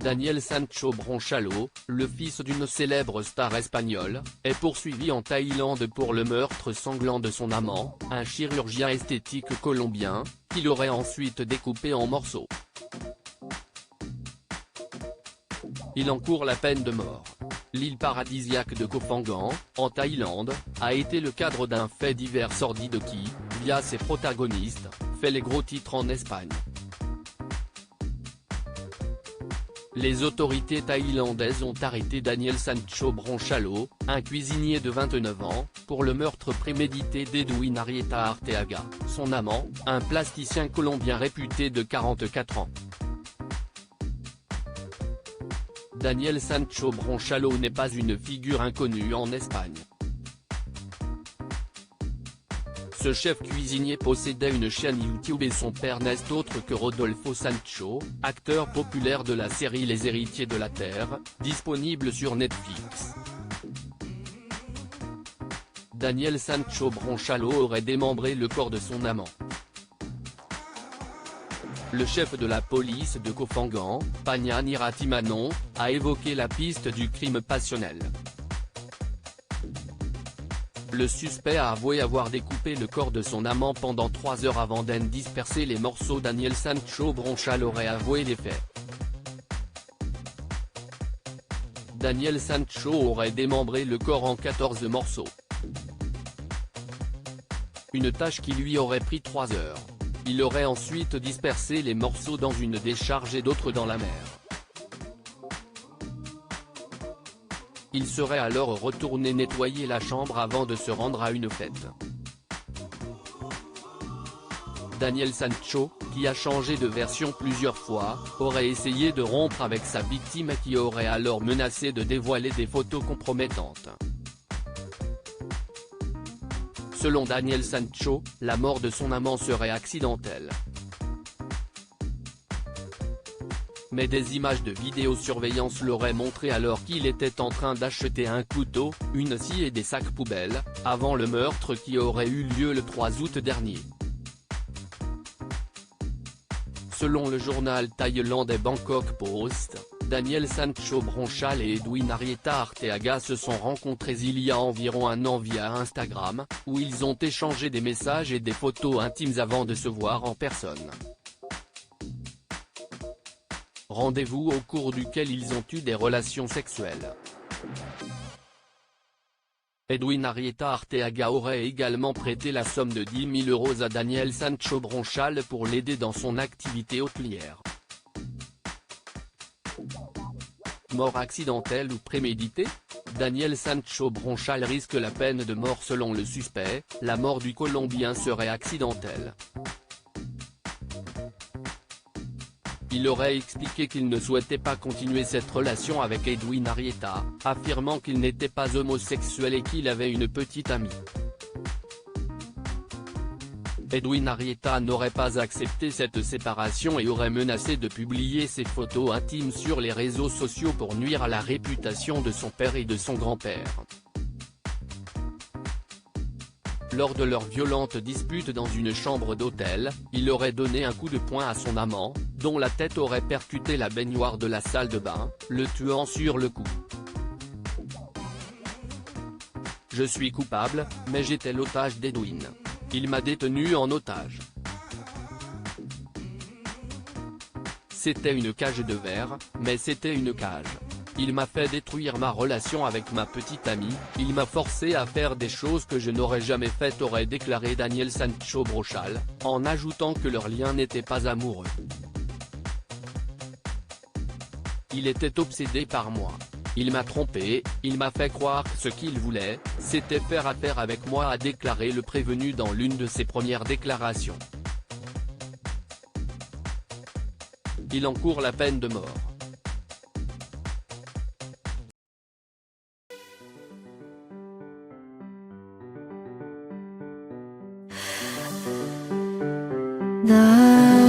Daniel Sancho Bronchalo, le fils d'une célèbre star espagnole, est poursuivi en Thaïlande pour le meurtre sanglant de son amant, un chirurgien esthétique colombien, qui l'aurait ensuite découpé en morceaux. Il encourt la peine de mort. L'île paradisiaque de Koh Phangan, en Thaïlande, a été le cadre d'un fait divers sordide qui, via ses protagonistes, fait les gros titres en Espagne. Les autorités thaïlandaises ont arrêté Daniel Sancho Bronchalo, un cuisinier de 29 ans, pour le meurtre prémédité d'Edwin Arrieta Arteaga, son amant, un plasticien colombien réputé de 44 ans. Daniel Sancho Bronchalo n'est pas une figure inconnue en Espagne. Ce chef cuisinier possédait une chaîne YouTube et son père n'est autre que Rodolfo Sancho, acteur populaire de la série Les Héritiers de la Terre, disponible sur Netflix. Daniel Sancho Bronchalo aurait démembré le corps de son amant. Le chef de la police de Koh Phangan, Pagnan Iratimanon, a évoqué la piste du crime passionnel. Le suspect a avoué avoir découpé le corps de son amant pendant 3 heures avant d'en disperser les morceaux. Daniel Sancho Bronchalo aurait avoué les faits. Daniel Sancho aurait démembré le corps en 14 morceaux. Une tâche qui lui aurait pris 3 heures. Il aurait ensuite dispersé les morceaux dans une décharge et d'autres dans la mer. Il serait alors retourné nettoyer la chambre avant de se rendre à une fête. Daniel Sancho, qui a changé de version plusieurs fois, aurait essayé de rompre avec sa victime qui aurait alors menacé de dévoiler des photos compromettantes. Selon Daniel Sancho, la mort de son amant serait accidentelle. Mais des images de vidéosurveillance l'auraient montré alors qu'il était en train d'acheter un couteau, une scie et des sacs poubelles, avant le meurtre qui aurait eu lieu le 3 août dernier. Selon le journal thaïlandais Bangkok Post, Daniel Sancho Bronchalo et Edwin Arrieta Arteaga se sont rencontrés il y a environ un an via Instagram, où ils ont échangé des messages et des photos intimes avant de se voir en personne. Rendez-vous au cours duquel ils ont eu des relations sexuelles. Edwin Arrieta Arteaga aurait également prêté la somme de 10 000 € à Daniel Sancho Bronchalo pour l'aider dans son activité hôtelière. Mort accidentelle ou préméditée? Daniel Sancho Bronchalo risque la peine de mort selon le suspect, la mort du Colombien serait accidentelle. Il aurait expliqué qu'il ne souhaitait pas continuer cette relation avec Edwin Arrieta, affirmant qu'il n'était pas homosexuel et qu'il avait une petite amie. Edwin Arrieta n'aurait pas accepté cette séparation et aurait menacé de publier ses photos intimes sur les réseaux sociaux pour nuire à la réputation de son père et de son grand-père. Lors de leur violente dispute dans une chambre d'hôtel, il aurait donné un coup de poing à son amant, dont la tête aurait percuté la baignoire de la salle de bain, le tuant sur le coup. Je suis coupable, mais j'étais l'otage d'Edwin. Il m'a détenu en otage. C'était une cage de verre, mais c'était une cage. Il m'a fait détruire ma relation avec ma petite amie, il m'a forcé à faire des choses que je n'aurais jamais faites, aurait déclaré Daniel Sancho Bronchalo, en ajoutant que leur lien n'était pas amoureux. Il était obsédé par moi. Il m'a trompé, il m'a fait croire que ce qu'il voulait, c'était faire affaire avec moi, a déclaré le prévenu dans l'une de ses premières déclarations. Il encourt la peine de mort. 나